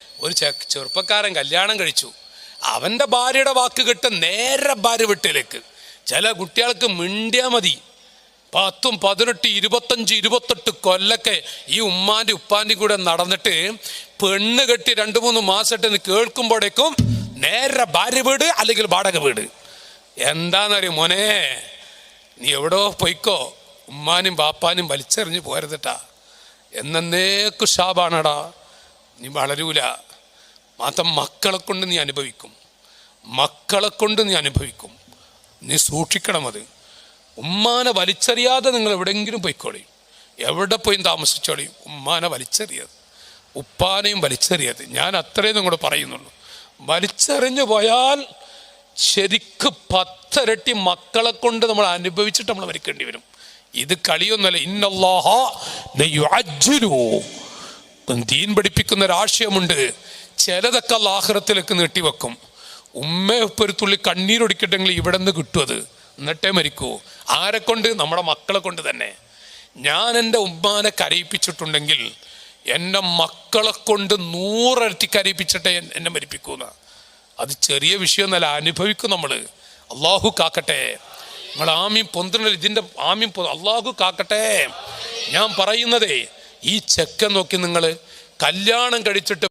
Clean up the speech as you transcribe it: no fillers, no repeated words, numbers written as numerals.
ഒരു ചെറുപ്പക്കാരൻ കല്യാണം കഴിച്ചു. അവൻ്റെ ഭാര്യയുടെ വാക്ക് കേട്ട് നേരെ ഭാര്യ വീട്ടിലേക്ക്. ചില കുട്ടികൾക്ക് മിണ്ടിയാൽ മതി 10, 18, 25, 28 കൊല്ലൊക്കെ ഈ ഉമ്മാൻ്റെ ഉപ്പാൻ്റെ കൂടെ നടന്നിട്ട് പെണ്ണ് കെട്ടി 2-3 മാസമായിട്ട് കേൾക്കുമ്പോഴേക്കും നേരെ ഭാര്യ വീട് അല്ലെങ്കിൽ വാടക വീട്. എന്താണെന്നറിയും, മോനെ നീ എവിടോ പൊയ്ക്കോ, ഉമ്മാനും ബാപ്പാനും വലിച്ചെറിഞ്ഞ് പോരുതട്ടാ, എന്നേക്കു ശാപാണടാ, നീ വളരൂല. മാത്രം മക്കളെ കൊണ്ട് നീ അനുഭവിക്കും, മക്കളെ കൊണ്ട് നീ അനുഭവിക്കും. നീ സൂക്ഷിക്കണം. അത് ഉമ്മാനെ വലിച്ചെറിയാതെ നിങ്ങൾ എവിടെയെങ്കിലും പോയിക്കോളി, എവിടെ പോയി താമസിച്ചോളിയും. ഉമ്മാനെ വലിച്ചെറിയത്, ഉപ്പാനെയും വലിച്ചെറിയത്. ഞാൻ അത്രയും നിങ്ങളോട് പറയുന്നുള്ളൂ. വലിച്ചെറിഞ്ഞു പോയാൽ ശരിക്ക് 10 ഇരട്ടി മക്കളെ കൊണ്ട് നമ്മൾ അനുഭവിച്ചിട്ട് നമ്മൾ മരിക്കേണ്ടി വരും. ഇത് കളിയൊന്നുമല്ല. ഇന്നല്ലാഹ ലയുഅജ്ജിലു, ദീൻ പഠിപ്പിക്കുന്ന ഒരാശയമുണ്ട്. ചിലതൊക്കെ ആഖിറത്തിലേക്ക് നീട്ടിവെക്കും. ഉമ്മയൊരു തുള്ളി കണ്ണീരൊടിക്കട്ടെങ്കിൽ ഇവിടെ നിന്ന് കിട്ടും. അത് എന്നിട്ടേ മരിക്കൂ. ആരെക്കൊണ്ട്? നമ്മുടെ മക്കളെ കൊണ്ട് തന്നെ. ഞാൻ എൻ്റെ ഉമ്മാനെ കരയിപ്പിച്ചിട്ടുണ്ടെങ്കിൽ എൻ്റെ മക്കളെ കൊണ്ട് 100 ഇരട്ടി കരയിപ്പിച്ചിട്ടേ എന്നെ മരിപ്പിക്കൂന്ന. അത് ചെറിയ വിഷയമൊന്നുമല്ല, അനുഭവിക്കും നമ്മൾ. അള്ളാഹു കാക്കട്ടെ. നിങ്ങൾ ആമീൻ പൊന്തുന്നില്ല, ഇതിൻ്റെ ആമീൻ അള്ളാഹു കാക്കട്ടെ. ഞാൻ പറയുന്നതേ, ഈ ചെക്കൻ നോക്കി നിങ്ങൾ കല്യാണം കഴിച്ചിട്ട്